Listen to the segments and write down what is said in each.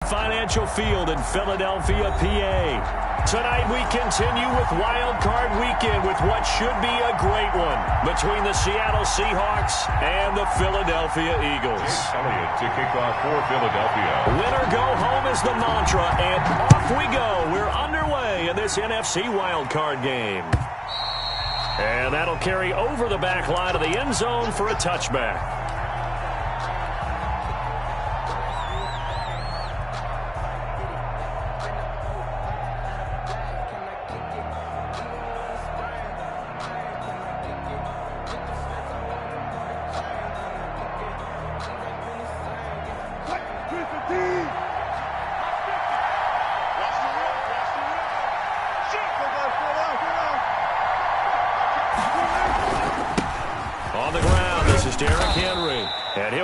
Financial Field in Philadelphia, PA. Tonight we continue with Wild Card Weekend with what should be a great one between the Seattle Seahawks and the Philadelphia Eagles. Elliott to kick off for Philadelphia. Winner go home is the mantra, and off we go. We're underway in this NFC Wild Card game. And that'll carry over the back line of the end zone for a touchback.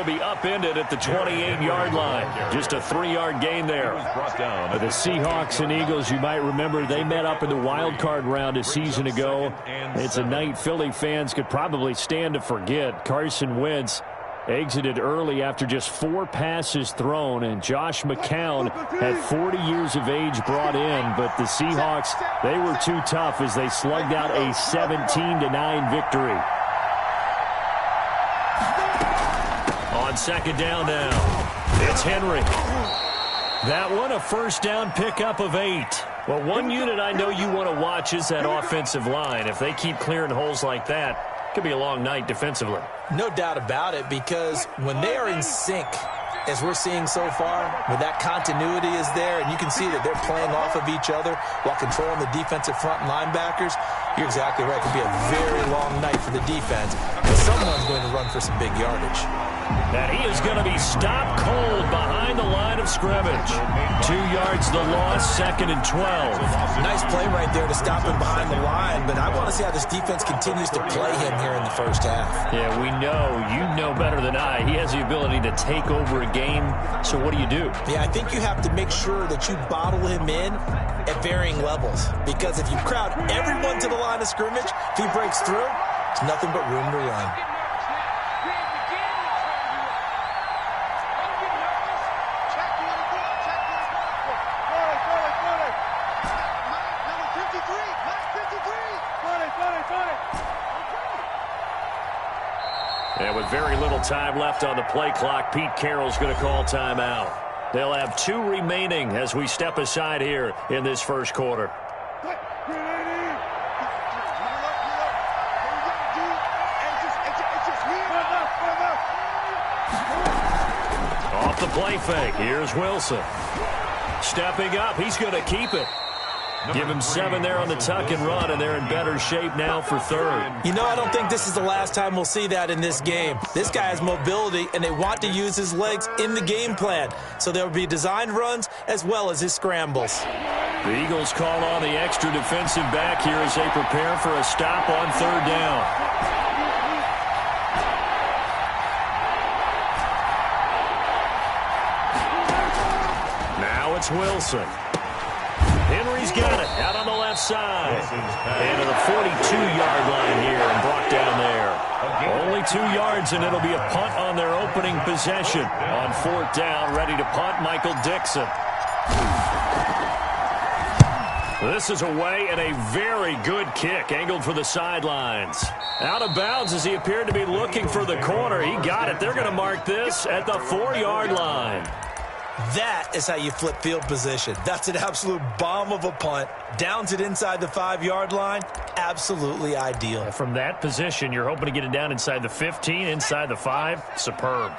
Upended at the 28-yard line. Just a 3-yard gain there. The Seahawks and Eagles, you might remember, they met up in the wild card round a season ago. It's a night Philly fans could probably stand to forget. Carson Wentz exited early after just 4 passes thrown, and Josh McCown had 40 years of age brought in, but the Seahawks, they were too tough as they slugged out a 17-9 victory. On second down now, it's Henry. That one, a first down pickup of 8. Well, one unit I know you want to watch is that offensive line. If they keep clearing holes like that, it could be a long night defensively. No doubt about it, because when they are in sync, as we're seeing so far, when that continuity is there and you can see that they're playing off of each other while controlling the defensive front linebackers, you're exactly right. It could be a very long night for the defense, but someone's going to run for some big yardage. And he is going to be stopped cold behind the line of scrimmage. 2 yards the loss, 2nd and 12. Nice play right there to stop him behind the line, but I want to see how this defense continues to play him here in the first half. Yeah, we know. You know better than I. He has the ability to take over a game, so what do you do? Yeah, I think you have to make sure that you bottle him in at varying levels, because if you crowd everyone to the line of scrimmage, if he breaks through, there's nothing but room to run. And with very little time left on the play clock, Pete Carroll's going to call timeout. They'll have 2 remaining as we step aside here in this first quarter. Off the play fake, here's Wilson. Stepping up, he's going to keep it. Give him 7 there on the tuck and run, and they're in better shape now for 3rd. You know, I don't think this is the last time we'll see that in this game. This guy has mobility, and they want to use his legs in the game plan. So there will be designed runs as well as his scrambles. The Eagles call on the extra defensive back here as they prepare for a stop on 3rd down. Now it's Wilson. Henry's got it out on the left side. And to the 42-yard line here and brought down there. Only 2 yards, and it'll be a punt on their opening possession. On 4th down, ready to punt, Michael Dixon. This is away and a very good kick, angled for the sidelines. Out of bounds as he appeared to be looking for the corner. He got it. They're going to mark this at the 4-yard line. That is how you flip field position. That's an absolute bomb of a punt. Downs it inside the 5-yard line. Absolutely ideal. From that position, you're hoping to get it down inside the 15, inside the 5. Superb.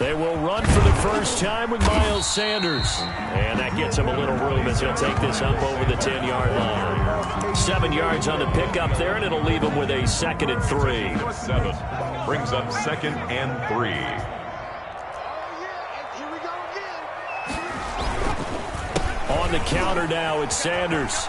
They will run for the first time with Miles Sanders. And that gets him a little room as he'll take this up over the 10-yard line. 7 yards on the pickup there, and it'll leave him with a 2nd and 3. 7 brings up 2nd and 3. On the counter now, it's Sanders.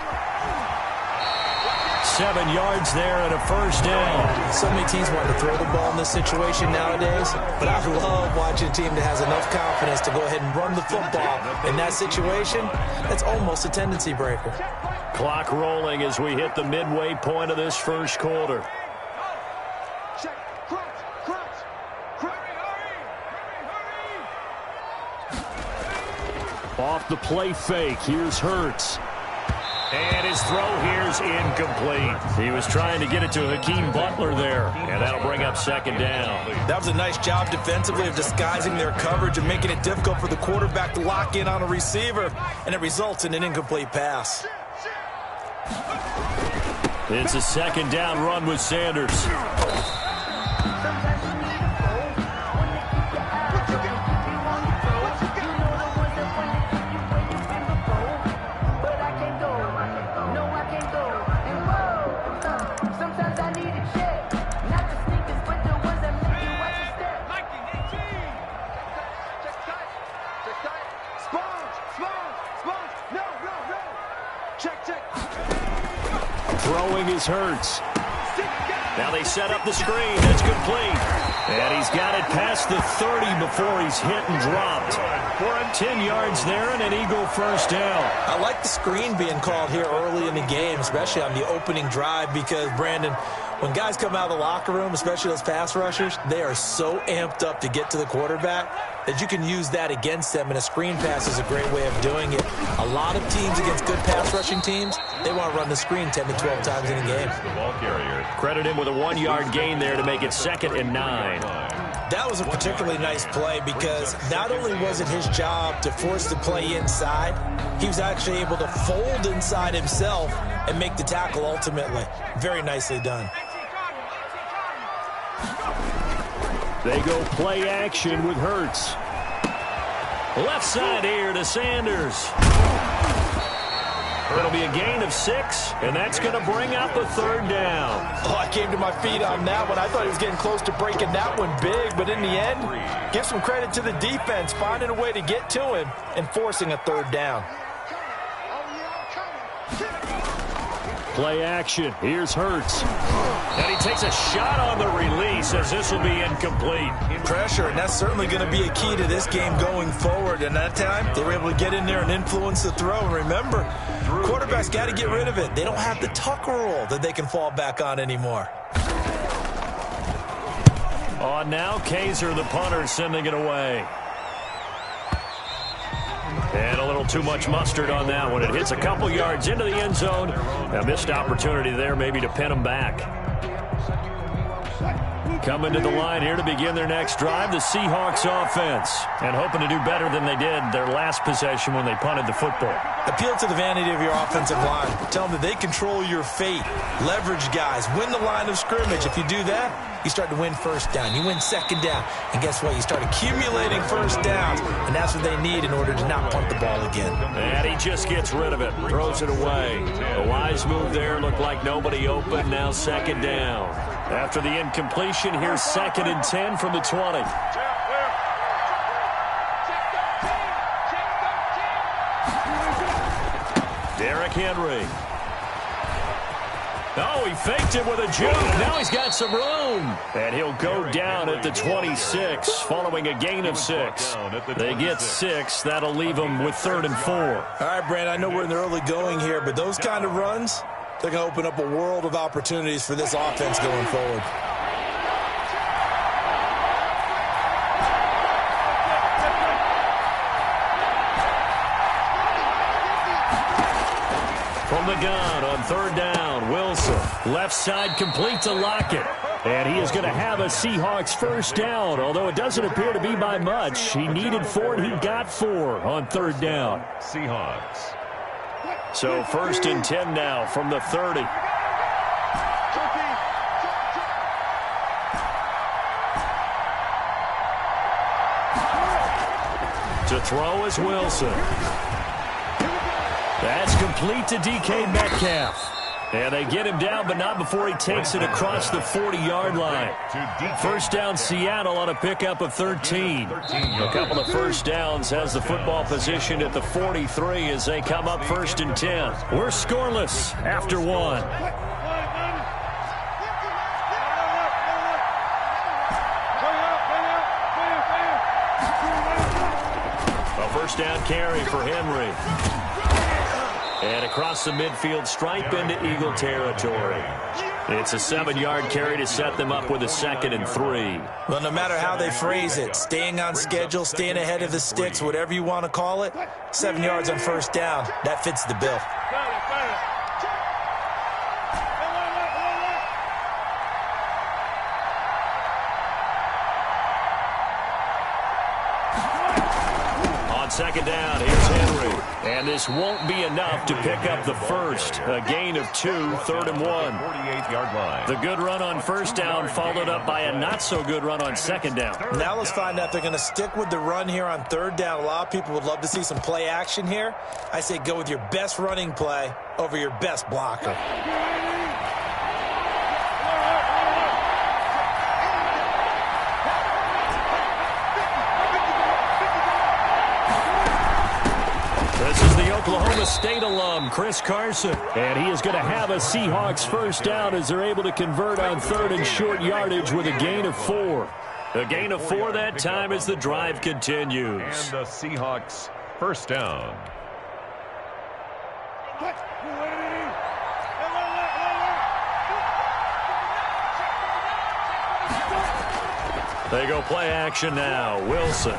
7 yards there and a first down. So many teams want to throw the ball in this situation nowadays, but I love watching a team that has enough confidence to go ahead and run the football. In that situation, that's almost a tendency breaker. Clock rolling as we hit the midway point of this first quarter. Off the play fake, here's Hurts. And his throw here's incomplete. He was trying to get it to Hakeem Butler there, and that'll bring up second down. That was a nice job defensively of disguising their coverage and making it difficult for the quarterback to lock in on a receiver, and it results in an incomplete pass. It's a second down run with Sanders. Throwing is Hurts. Now they set up the screen. That's complete. And he's got it past the 30 before he's hit and dropped. 10 yards there and an Eagle first down. I like the screen being called here early in the game, especially on the opening drive, because, Brandon, when guys come out of the locker room, especially those pass rushers, they are so amped up to get to the quarterback that you can use that against them, and a screen pass is a great way of doing it. A lot of teams against good pass rushing teams, they want to run the screen 10 to 12 times in a game. Credit him with a 1-yard gain there to make it 2nd and 9. That was a particularly nice play because not only was it his job to force the play inside, he was actually able to fold inside himself and make the tackle ultimately. Very nicely done. They go play action with Hurts. Left side here to Sanders. It'll be a gain of 6, and that's going to bring up a 3rd down. Oh, I came to my feet on that one. I thought he was getting close to breaking that one big, but in the end, give some credit to the defense, finding a way to get to him and forcing a 3rd down. Play action. Here's Hurts. And he takes a shot on the release as this will be incomplete. Pressure, and that's certainly going to be a key to this game going forward. And that time, they were able to get in there and influence the throw. And remember, quarterbacks got to get rid of it. They don't have the Tucker rule that they can fall back on anymore. On now, Kaiser, the punter, sending it away. And a little too much mustard on that one. It hits a couple yards into the end zone. A missed opportunity there maybe to pin them back. Coming to the line here to begin their next drive, the Seahawks offense. And hoping to do better than they did their last possession when they punted the football. Appeal to the vanity of your offensive line. Tell them that they control your fate. Leverage guys. Win the line of scrimmage. If you do that, you start to win first down. You win second down. And guess what? You start accumulating first downs. And that's what they need in order to not punt the ball again. And he just gets rid of it. Throws it away. A wise move there. Looked like nobody open. Now second down. After the incompletion, here's 2nd and 10 from the 20. Derrick Henry. Oh, he faked it with a juke. Now he's got some room. And he'll go down at the 26, following a gain of 6. They get 6. That'll leave them with 3rd and 4. All right, Brand, I know we're in the early going here, but those kind of runs, they're going to open up a world of opportunities for this offense going forward. From the gun on 3rd down, Wilson. Left side complete to Lockett. And he is going to have a Seahawks first down, although it doesn't appear to be by much. He needed 4 and he got 4 on 3rd down. Seahawks. So 1st and 10 now from the 30. To throw is Wilson. That's complete to DK Metcalf. And they get him down, but not before he takes it across the 40-yard line. First down, Seattle on a pickup of 13. A couple of first downs has the football position at the 43 as they come up 1st and 10. We're scoreless after 1. A first down carry for Henry. And across the midfield stripe into Eagle territory. It's a 7-yard carry to set them up with a 2nd and 3. Well, no matter how they phrase it, staying on schedule, staying ahead of the sticks, whatever you want to call it, 7 yards on first down, that fits the bill. On 2nd down, here's Henry. And this won't be enough to pick up the first. A gain of 2, 3rd and 1. 48-yard line. The good run on first down followed up by a not-so-good run on 2nd down. Now let's find out if they're going to stick with the run here on 3rd down. A lot of people would love to see some play action here. I say go with your best running play over your best blocker. This is the Oklahoma State alum, Chris Carson. And he is going to have a Seahawks first down as they're able to convert on 3rd and short yardage with a gain of 4. A gain of 4 that time as the drive continues. And the Seahawks first down. They go play action now. Wilson.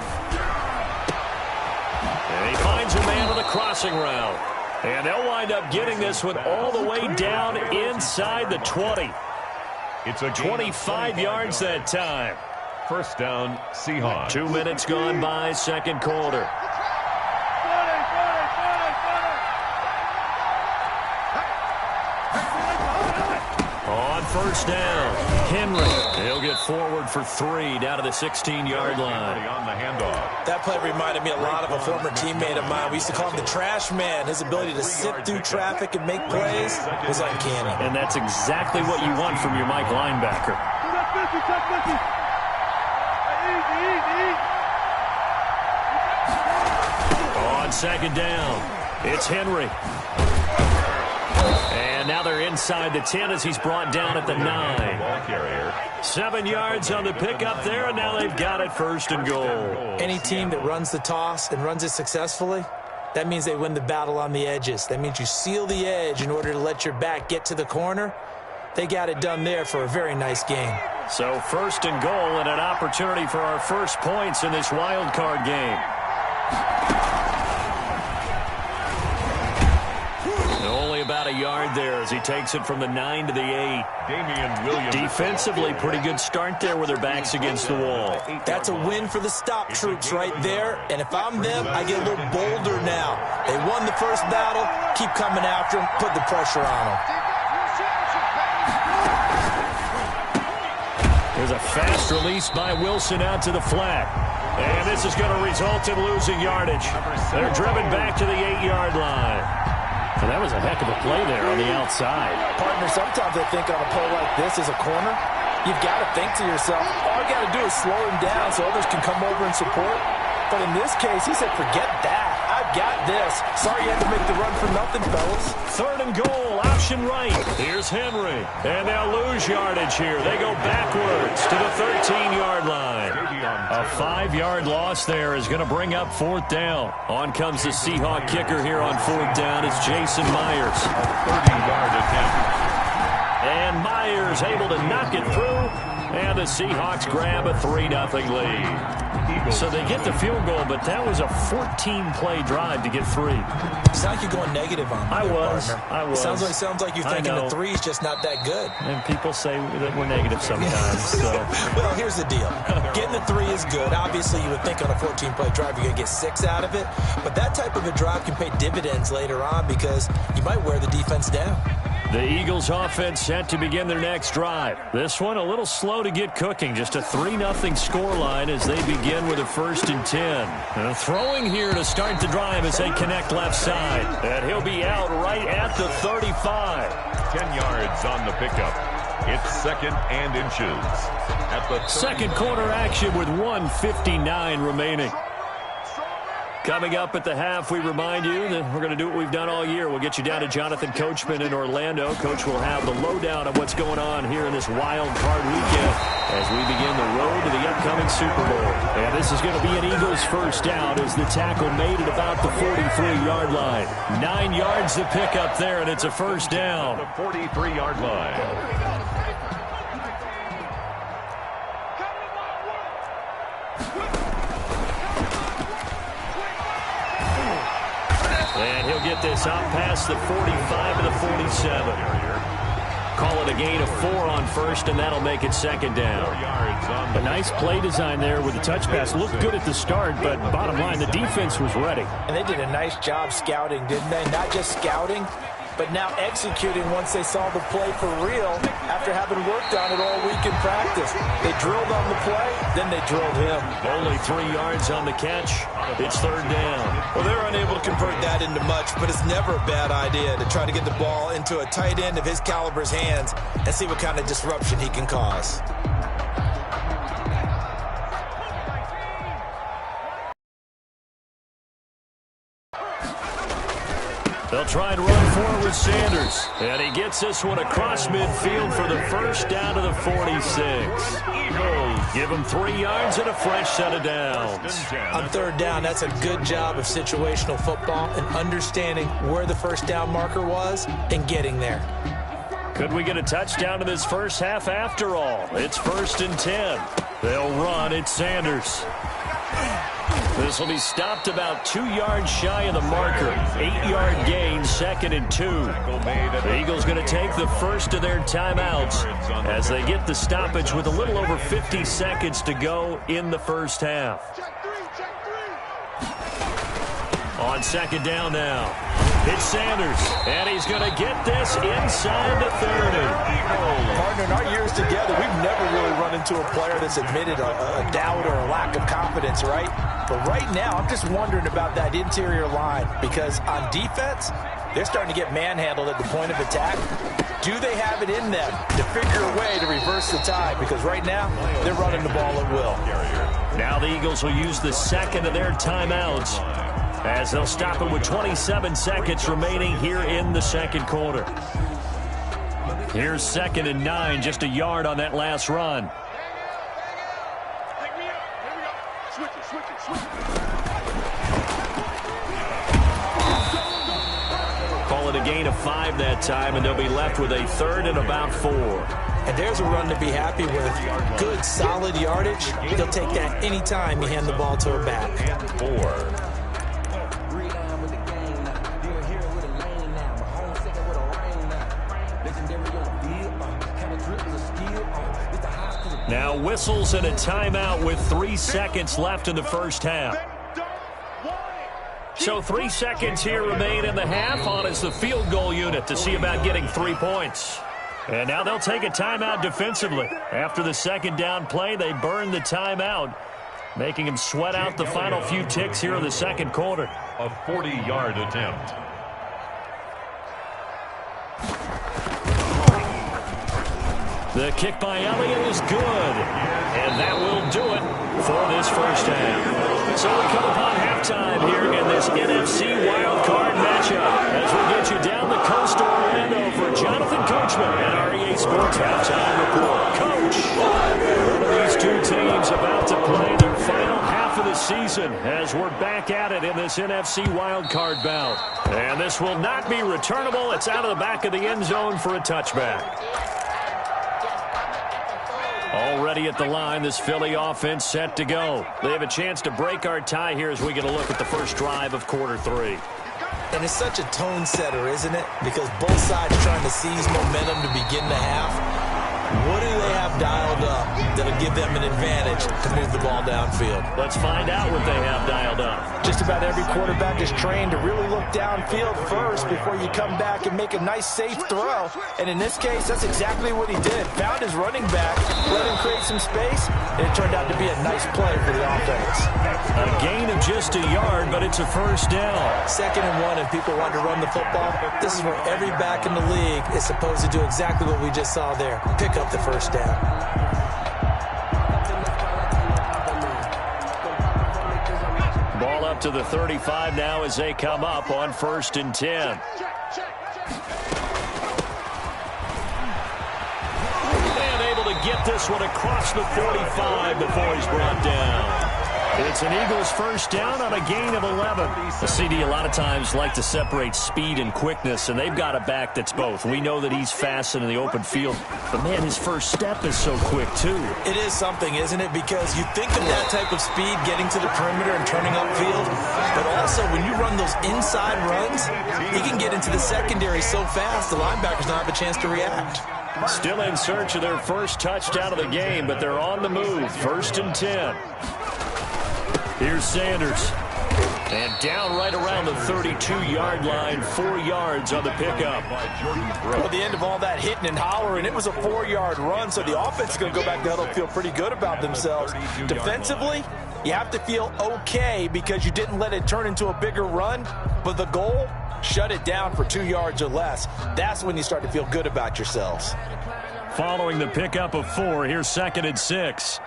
And he finds a man on the crossing route. And they'll wind up getting this one all the way down inside the 20. It's a 25 yards that time. First down, Seahawks. 2 minutes gone by, 2nd quarter. On first down, Henry. He'll get forward for 3 down to the 16-yard line. On the handoff. That play reminded me a lot of a former teammate of mine. We used to call him the trash man. His ability to sit through traffic and make plays was uncanny. And that's exactly what you want from your Mike linebacker. On 2nd down, it's Henry. And now they're inside the 10 as he's brought down at the 9. 7 yards on the pickup there, and now they've got it 1st and goal. Any team that runs the toss and runs it successfully, that means they win the battle on the edges. That means you seal the edge in order to let your back get to the corner. They got it done there for a very nice game. So 1st and goal and an opportunity for our first points in this wild card game. Only about a yard there as he takes it from the 9 to the 8. Damian Williams. Defensively, pretty good start there with their backs against the wall. That's a win for the stop troops right there. And if I'm them, I get a little bolder now. They won the first battle. Keep coming after them. Put the pressure on them. There's a fast release by Wilson out to the flat. And this is going to result in losing yardage. They're driven back to the 8-yard line. And that was a heck of a play there on the outside. Partner, sometimes I think on a play like this as a corner, you've got to think to yourself, all you got to do is slow him down so others can come over and support. But in this case, he said, forget that. I've got this. Sorry you had to make the run for nothing, fellas. 3rd and goal, option right. Here's Henry. And they'll lose yardage here. They go backwards to the 13-yard line. A 5-yard loss there is going to bring up 4th down. On comes the Seahawk kicker here on 4th down. It's Jason Myers. 30-yard attempt. And Myers able to knock it through. And the Seahawks grab a 3-0 lead. So they get the field goal, but that was a 14-play drive to get 3. You sound like you're going negative on me. I was. Sounds like you're thinking the 3's just not that good. And people say that we're negative sometimes. So. Well, here's the deal. Getting the 3 is good. Obviously, you would think on a 14-play drive you're going to get 6 out of it. But that type of a drive can pay dividends later on because you might wear the defense down. The Eagles offense set to begin their next drive. This one a little slow to get cooking. Just a 3-0 scoreline as they begin with a 1st and 10. And throwing here to start the drive as they connect left side. And he'll be out right at the 35. 10 yards on the pickup. It's 2nd and inches. At the 2nd quarter action with 1:59 remaining. Coming up at the half, we remind you that we're going to do what we've done all year. We'll get you down to Jonathan Coachman in Orlando. Coach will have the lowdown of what's going on here in this wild card weekend as we begin the road to the upcoming Super Bowl. And this is going to be an Eagles first down as the tackle made at about the 43-yard line. 9 yards to pick up there, and it's a first down. The 43-yard line. And he'll get this out past the 45 to the 47. Call it a gain of 4 on first, and that'll make it second down. A nice play design there with the touch pass. Looked good at the start, but bottom line, the defense was ready. And they did a nice job scouting, didn't they? Not just scouting, but now executing once they saw the play for real after having worked on it all week in practice. They drilled on the play, then they drilled him. Only 3 yards on the catch. It's third down. Well, they're unable to convert that into much, but it's never a bad idea to try to get the ball into a tight end of his caliber's hands and see what kind of disruption he can cause. They'll try and run forward with Sanders. And he gets this one across midfield for the first down to the 46. Eagles give him 3 yards and a fresh set of downs. On third down, that's a good job of situational football and understanding where the first down marker was and getting there. Could we get a touchdown in this first half after all? It's 1st and 10. They'll run. It's Sanders. This will be stopped about 2 yards shy of the marker. 8-yard gain, 2nd and 2. The Eagles going to take the first of their timeouts as they get the stoppage with a little over 50 seconds to go in the first half. On second down now. It's Sanders, and he's going to get this inside the 30. Partner, in our years together, we've never really run into a player that's admitted a doubt or a lack of confidence, right? But right now, I'm just wondering about that interior line because on defense, they're starting to get manhandled at the point of attack. Do they have it in them to figure a way to reverse the tide? Because right now, they're running the ball at will. Now the Eagles will use the second of their timeouts as they'll stop it with 27 seconds remaining here in the second quarter. Here's 2nd and 9, just a yard on that last run. Call it a gain of 5 that time, and they'll be left with a 3rd and about 4. And there's a run to be happy with. Good, solid yardage. They'll take that anytime you hand the ball to a back. And 4. Now whistles and a timeout with 3 seconds left in the first half. So 3 seconds here remain in the half. On is the field goal unit to see about getting 3 points. And now they'll take a timeout defensively. After the second down play, they burn the timeout, making them sweat out the final few ticks here in the second quarter. A 40-yard attempt. The kick by Elliott is good, and that will do it for this first half. So we come upon halftime here in this NFC wildcard matchup as we get you down the coast to Orlando for Jonathan Coachman at our EA Sports Halftime Report. Coach, one of these two teams about to play their final half of the season as we're back at it in this NFC wildcard bout. And this will not be returnable. It's out of the back of the end zone for a touchback. Already at the line, this Philly offense set to go. They have a chance to break our tie here as we get a look at the first drive of quarter 3. And it's such a tone setter, isn't it? Because both sides trying to seize momentum to begin the half. What do they have dialed up that'll give them an advantage to move the ball downfield? Let's find out what they have dialed up. Just about every quarterback is trained to really look downfield first before you come back and make a nice, safe throw. And in this case, that's exactly what he did. Found his running back, let him create some space, and it turned out to be a nice play for the offense. A gain of just a yard, but it's a first down. 2nd and 1, and people want to run the football. This is where every back in the league is supposed to do exactly what we just saw there. Pick up the first down. Ball up to the 35 now as they come up on 1st and 10. And able to get this one across the 45 before he's brought down. It's an Eagles first down on a gain of 11. The CD a lot of times like to separate speed and quickness, and they've got a back that's both. We know that he's fast in the open field, but, man, his first step is so quick, too. It is something, isn't it? Because you think of that type of speed getting to the perimeter and turning upfield, but also when you run those inside runs, he can get into the secondary so fast the linebackers don't have a chance to react. Still in search of their first touchdown of the game, but they're on the move. 1st and 10. Here's Sanders. And down right around the 32-yard line, 4 yards on the pickup. Well, at the end of all that hitting and hollering, it was a 4-yard run, so the offense is going to go back to huddle and feel pretty good about themselves. Defensively, you have to feel okay because you didn't let it turn into a bigger run, but the goal, shut it down for 2 yards or less. That's when you start to feel good about yourselves. Following the pickup of 4, here's 2nd and 6.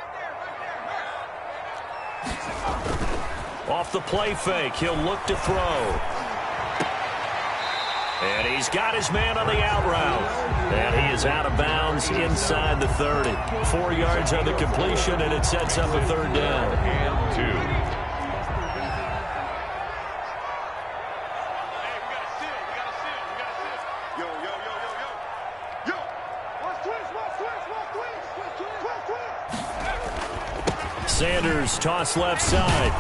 Off the play fake, he'll look to throw. And he's got his man on the out route. And he is out of bounds inside the 30. 4 yards on the completion, and it sets up a 3rd down. And 2. Sanders toss left side.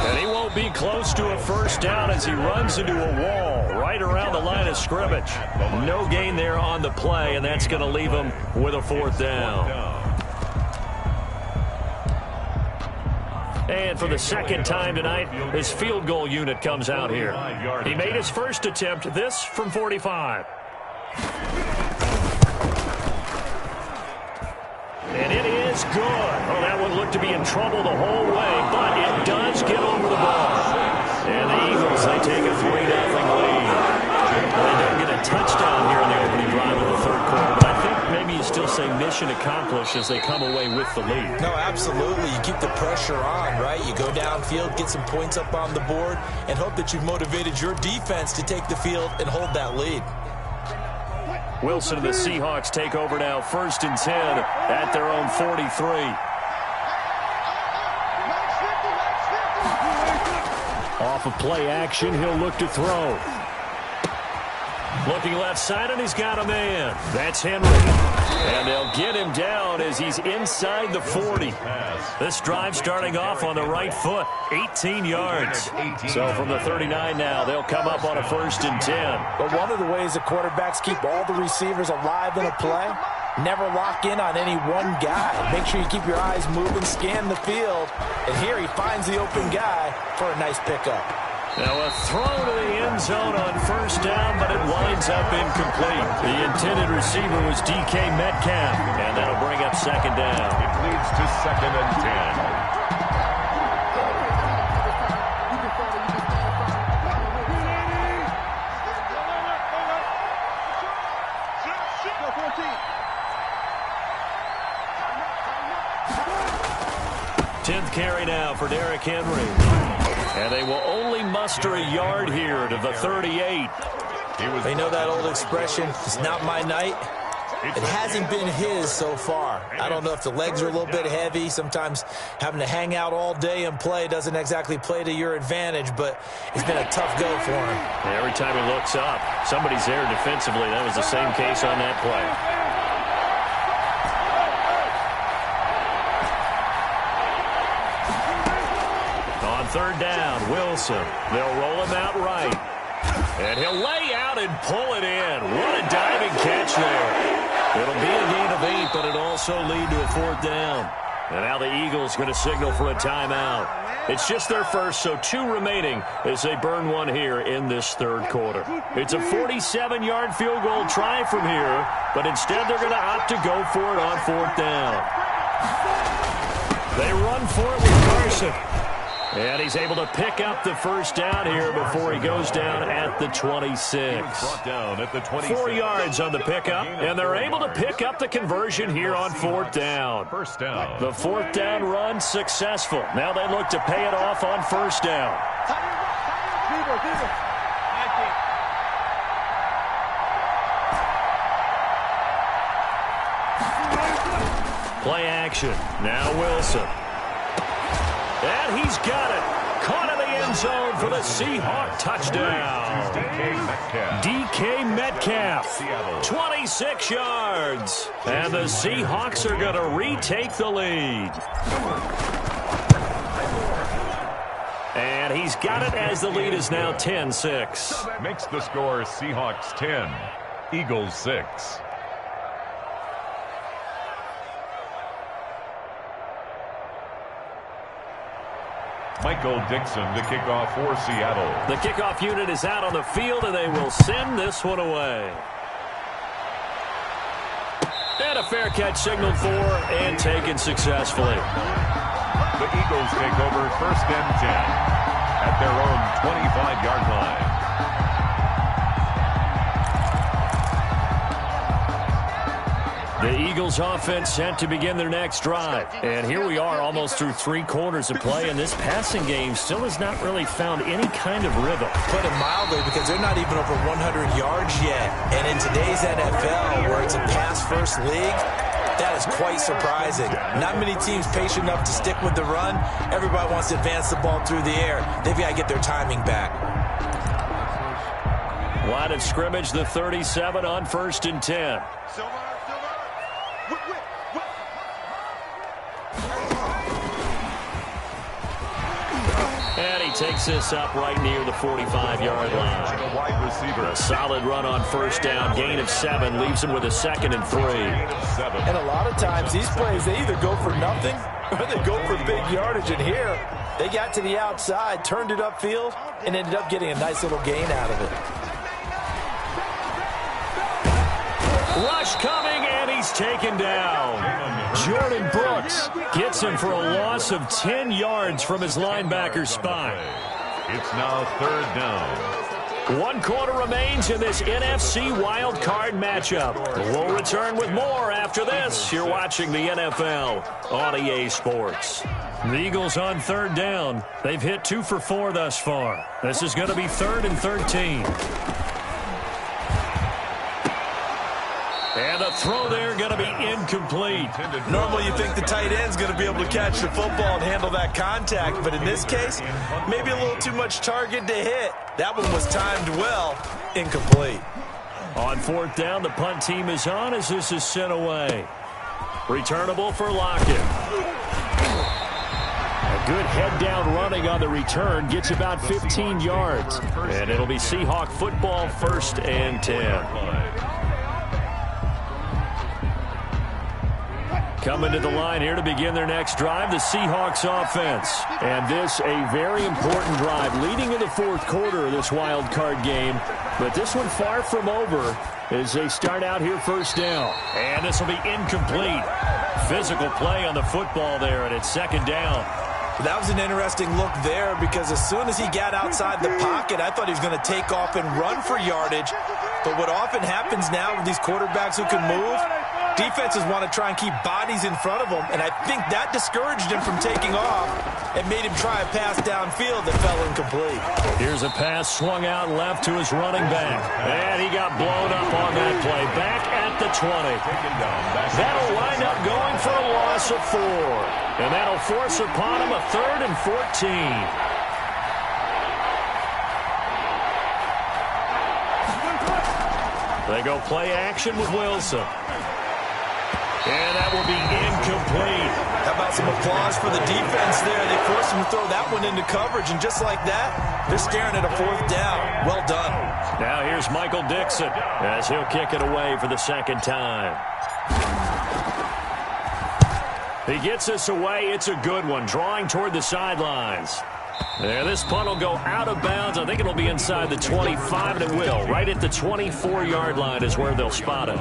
And he won't be close to a first down as he runs into a wall right around the line of scrimmage. No gain there on the play, and that's going to leave him with a 4th down. And for the 2nd time tonight, his field goal unit comes out here. He made his first attempt, this from 45. And it is good. Oh, that one looked to be in trouble the whole way, but it does get over the ball. And the Eagles, they take a 3-0 lead. They don't get a touchdown here in the opening drive of the 3rd quarter, but I think maybe you still say mission accomplished as they come away with the lead. No, absolutely. You keep the pressure on, right? You go downfield, get some points up on the board, and hope that you've motivated your defense to take the field and hold that lead. Wilson and the Seahawks take over now, 1st and 10 at their own 43. Off of play action, he'll look to throw. Looking left side, and he's got a man. That's Henry. And they'll get him down as he's inside the 40. This drive starting off on the right foot, 18 yards. So from the 39 now, they'll come up on a 1st and 10. But one of the ways the quarterbacks keep all the receivers alive in a play, never lock in on any one guy. Make sure you keep your eyes moving, scan the field. And here he finds the open guy for a nice pickup. Now a throw to the end zone on 1st down, but it winds up incomplete. The intended receiver was DK Metcalf, and that'll bring up 2nd down. It leads to 2nd and 10. Tenth carry now for Derrick Henry. And they will only muster a yard here to the 38. They know that old expression, it's not my night. It hasn't been his so far. I don't know if the legs are a little bit heavy. Sometimes having to hang out all day and play doesn't exactly play to your advantage, but it's been a tough go for him. Every time he looks up, somebody's there defensively. That was the same case on that play. On 3rd down, Wilson. They'll roll him out right. And he'll lay out and pull it in. What a diving catch there. It'll be a gain of 8, but it'll also lead to a 4th down. And now the Eagles going to signal for a timeout. It's just their first, so 2 remaining as they burn one here in this 3rd quarter. It's a 47-yard field goal try from here, but instead they're going to opt to go for it on 4th down. They run for it with Carson. And he's able to pick up the 1st down here before he goes down at the 26. Brought down at the 26. 4 yards on the pickup, and they're able to pick up the conversion here on 4th down. 1st down. The 4th down run successful. Now they look to pay it off on 1st down. Play action. Now Wilson. And he's got it. Caught in the end zone for the Seahawk touchdown. DK Metcalf, 26 yards. And the Seahawks are going to retake the lead. And he's got it as the lead is now 10-6. Makes the score Seahawks 10, Eagles 6. Michael Dixon to kick off for Seattle. The kickoff unit is out on the field, and they will send this one away. And a fair catch signaled for and taken successfully. The Eagles take over 1st and 10 at their own 25-yard line. The Eagles offense set to begin their next drive. And here we are almost through 3 quarters of play, and this passing game still has not really found any kind of rhythm. Put it mildly, because they're not even over 100 yards yet. And in today's NFL, where it's a pass-first league, that is quite surprising. Not many teams patient enough to stick with the run. Everybody wants to advance the ball through the air. They've got to get their timing back. Line of scrimmage, the 37 on 1st and 10. And he takes this up right near the 45-yard line. Wide receiver. A solid run on 1st down. Gain of 7 leaves him with a 2nd and 3. And a lot of times these plays, they either go for nothing or they go for big yardage. And here, they got to the outside, turned it upfield, and ended up getting a nice little gain out of it. Rush coming, and he's taken down. Jordan Brooks gets him for a loss of 10 yards from his linebacker spot. It's now 3rd down. 1 quarter remains in this NFC wild card matchup. We'll return with more after this. You're watching the NFL on EA Sports. The Eagles on 3rd down. They've hit 2 for 4 thus far. This is going to be 3rd and 13. And the throw there going to be incomplete. Normally you think the tight end's going to be able to catch the football and handle that contact, but in this case, maybe a little too much target to hit. That one was timed well. Incomplete. On 4th down, the punt team is on as this is sent away. Returnable for Lockett. A good head-down running on the return gets about 15 yards. And it'll be Seahawk football, 1st and 10. Coming to the line here to begin their next drive, the Seahawks offense. And this a very important drive leading in the 4th quarter of this wild card game. But this one far from over as they start out here 1st down. And this will be incomplete. Physical play on the football there, and it's 2nd down. That was an interesting look there, because as soon as he got outside the pocket, I thought he was going to take off and run for yardage. But what often happens now with these quarterbacks who can move, defenses want to try and keep bodies in front of them, and I think that discouraged him from taking off and made him try a pass downfield that fell incomplete. Here's a pass swung out left to his running back, and he got blown up on that play. Back at the 20. That'll wind up going for a loss of 4, and that'll force upon him a 3rd and 14. They go play action with Wilson. And that will be incomplete. How about some applause for the defense there? They forced him to throw that one into coverage, and just like that, they're staring at a 4th down. Well done. Now here's Michael Dixon as he'll kick it away for the 2nd time. He gets this away. It's a good one, drawing toward the sidelines. There, this punt will go out of bounds. I think it'll be inside the 25, and it will. Right at the 24-yard line is where they'll spot it.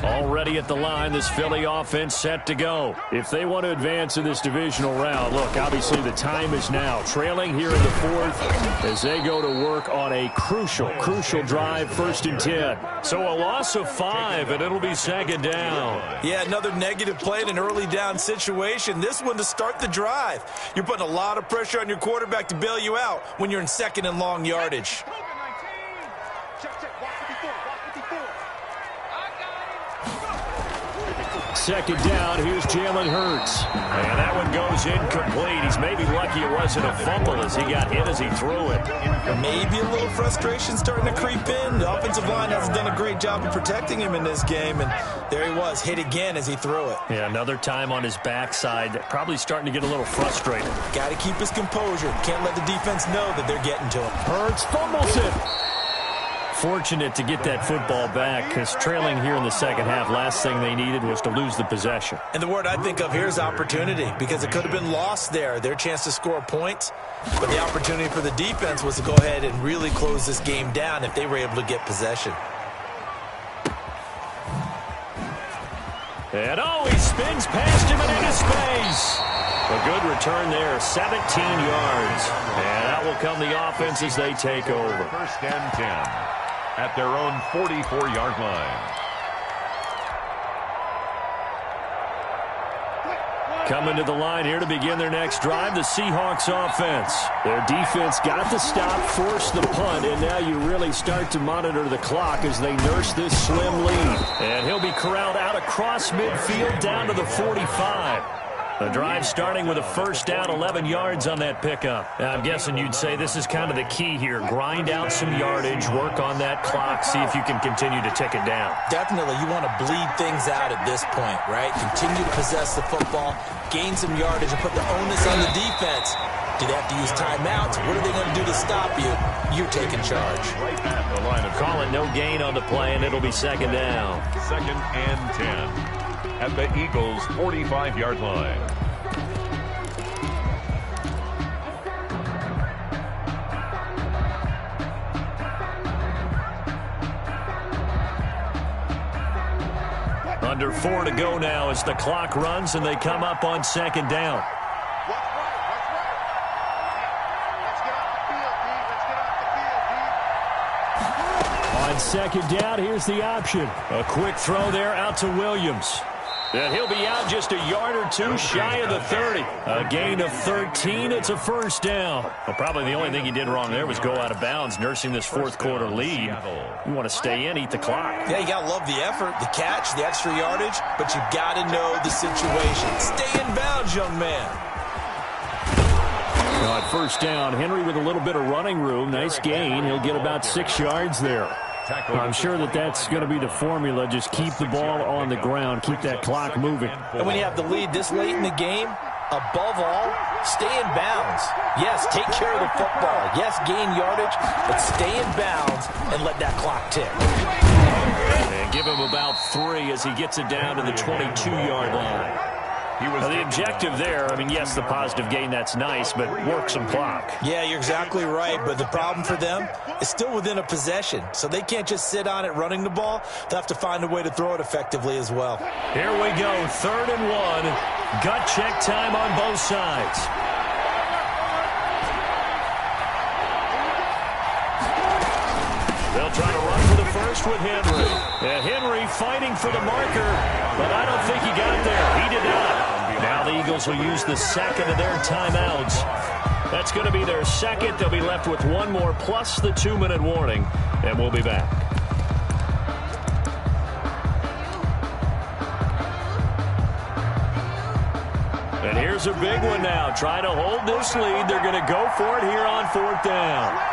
Already at the line, this Philly offense set to go. If they want to advance in this divisional round, look, obviously the time is now. Trailing here in the 4th as they go to work on a crucial drive, 1st and 10. So a loss of 5, and it'll be 2nd down. Yeah, another negative play in an early down situation. This one to start the drive. You're putting a lot of pressure on your quarterback to bail you out when you're in 2nd and long yardage. Second down, here's Jalen Hurts. And that one goes incomplete. He's maybe lucky it wasn't a fumble as he got hit as he threw it. Maybe a little frustration starting to creep in. The offensive line hasn't done a great job of protecting him in this game, and there he was, hit again as he threw it. Yeah, another time on his backside, probably starting to get a little frustrated. Got to keep his composure. Can't let the defense know that they're getting to him. Hurts fumbles it. Fortunate to get that football back because trailing here in the second half, last thing they needed was to lose the possession. And the word I think of here is opportunity, because it could have been lost there, their chance to score points. But the opportunity for the defense was to go ahead and really close this game down if they were able to get possession. And he spins past him and into space. A good return there, 17 yards. And that will come the offense as they take over. First and 10 at their own 44-yard line. Coming to the line here to begin their next drive, the Seahawks offense. Their defense got the stop, forced the punt, and now you really start to monitor the clock as they nurse this slim lead. And he'll be corralled out across midfield down to the 45. The drive starting with a first down, 11 yards on that pickup. Now, I'm guessing you'd say this is kind of the key here. Grind out some yardage, work on that clock, see if you can continue to tick it down. Definitely, you want to bleed things out at this point, right? Continue to possess the football, gain some yardage, and put the onus on the defense. Do they have to use timeouts? What are they going to do to stop you? You're taking charge. Right at the line of call it no gain on the play, and it'll be second down. Second and 10 at the Eagles' 45-yard line. Under 4 to go now as the clock runs and they come up on second down. On second down, here's the option. A quick throw there out to Williams. And he'll be out just a yard or two shy of the 30. A gain of 13. It's a first down. Well, probably the only thing he did wrong there was go out of bounds, nursing this fourth quarter lead. You want to stay in, eat the clock. Yeah, you got to love the effort, the catch, the extra yardage, but you got to know the situation. Stay in bounds, young man. Now at first down, Henry with a little bit of running room. Nice gain. He'll get about 6 yards there. I'm sure that's going to be the formula. Just keep the ball on the ground. Keep that clock moving. And when you have the lead this late in the game, above all, stay in bounds. Yes, take care of the football. Yes, gain yardage, but stay in bounds and let that clock tick. And give him about 3 as he gets it down to the 22-yard line. Now, the objective there, I mean, yes, the positive gain, that's nice, but work some clock. Yeah, you're exactly right, but the problem for them is still within a possession, so they can't just sit on it running the ball. They'll have to find a way to throw it effectively as well. Here we go, 3rd and 1. Gut check time on both sides. They'll try to run for the first with Henry. And Henry fighting for the marker, but I don't think he got there. He did not. Now the Eagles will use the second of their timeouts. That's going to be their second. They'll be left with one more plus the 2-minute warning, and we'll be back. And here's a big one now. Trying to hold this lead. They're going to go for it here on 4th down.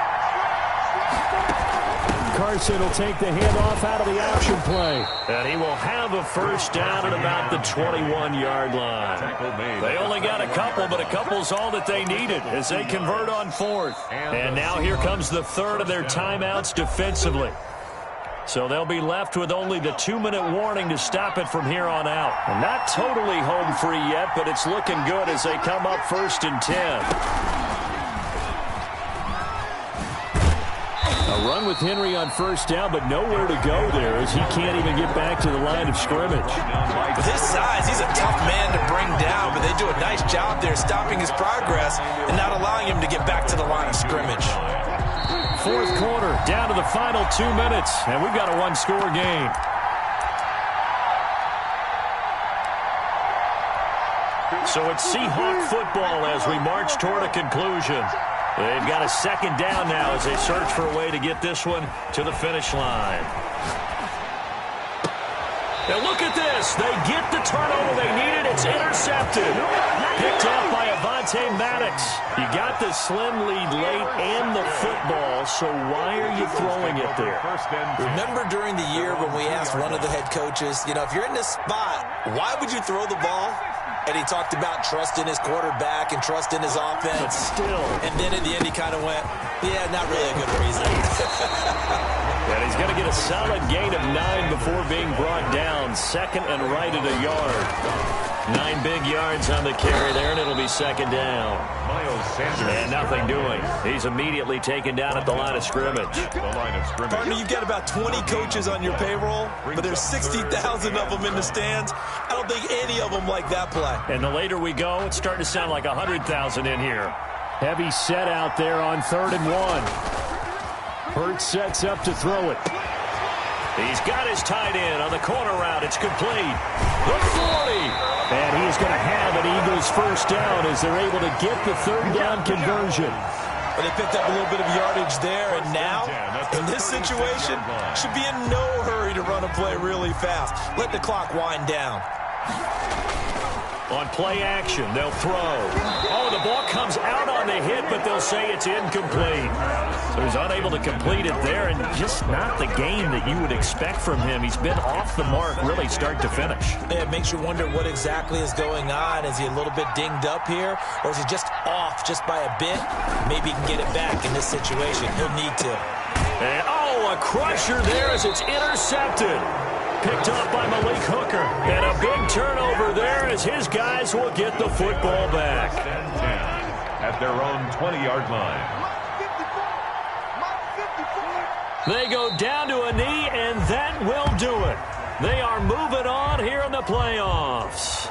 Carson will take the handoff out of the option play. And he will have a first down at about the 21-yard line. They only got a couple, but a couple's all that they needed as they convert on 4th. And now here comes the 3rd of their timeouts defensively. So they'll be left with only the 2-minute warning to stop it from here on out. And not totally home free yet, but it's looking good as they come up 1st and 10. A run with Henry on first down, but nowhere to go there as he can't even get back to the line of scrimmage. With his size, he's a tough man to bring down, but they do a nice job there stopping his progress and not allowing him to get back to the line of scrimmage. 4th quarter, down to the final 2 minutes, and we've got a one-score game. So it's Seahawk football as we march toward a conclusion. They've got a second down now as they search for a way to get this one to the finish line. And look at this. They get the turnover they needed. It's intercepted. Picked up by Avonte Maddox. You got the slim lead late and the football, so why are you throwing it there? Remember during the year when we asked one of the head coaches, you know, if you're in this spot, why would you throw the ball? And he talked about trust in his quarterback and trust in his offense. But still. And then in the end, he kind of went, yeah, not really a good reason. And he's going to get a solid gain of 9 before being brought down. Second and right at a yard. 9 big yards on the carry there, and it'll be second down. Miles Sanders. And nothing doing. He's immediately taken down at the line of scrimmage. Partner, you've got about 20 coaches on your payroll, but there's 60,000 of them in the stands. I don't think any of them like that play. And the later we go, it's starting to sound like 100,000 in here. Heavy set out there on 3rd and 1. Hurts sets up to throw it. He's got his tight end on the corner route. It's complete. The 40. And he is going to have an Eagles first down as they're able to get the 3rd down conversion. But they picked up a little bit of yardage there, and now, in this situation, should be in no hurry to run a play really fast. Let the clock wind down. On play action, they'll throw. Oh, the ball comes out on the hit, but they'll say it's incomplete. So he's unable to complete it there, and just not the game that you would expect from him. He's been off the mark really start to finish. Yeah, it makes you wonder what exactly is going on. Is he a little bit dinged up here, or is he just off just by a bit? Maybe he can get it back in this situation. He'll need to. And, oh, a crusher there as it's intercepted. Picked up by Malik Hooker. And a big turnover there as his guys will get the football back. 10-10 at their own 20-yard line. They go down to a knee, and that will do it. They are moving on here in the playoffs.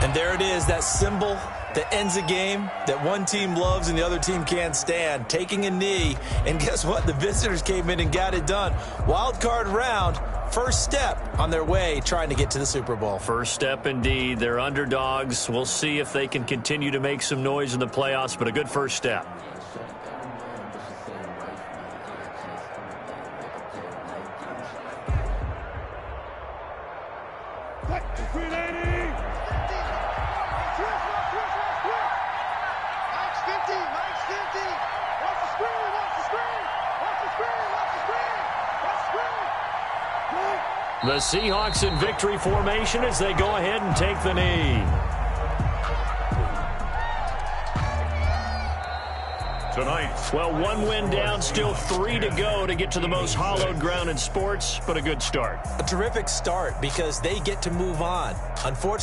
And there it is, that symbol that ends a game that one team loves and the other team can't stand, taking a knee. And guess what? The visitors came in and got it done. Wild card round, first step on their way trying to get to the Super Bowl. First step indeed. They're underdogs. We'll see if they can continue to make some noise in the playoffs, but a good first step. The Seahawks in victory formation as they go ahead and take the knee. Tonight. Well, 1 win down, still 3 to go to get to the most hallowed ground in sports, but a good start. A terrific start because they get to move on. Unfortunately,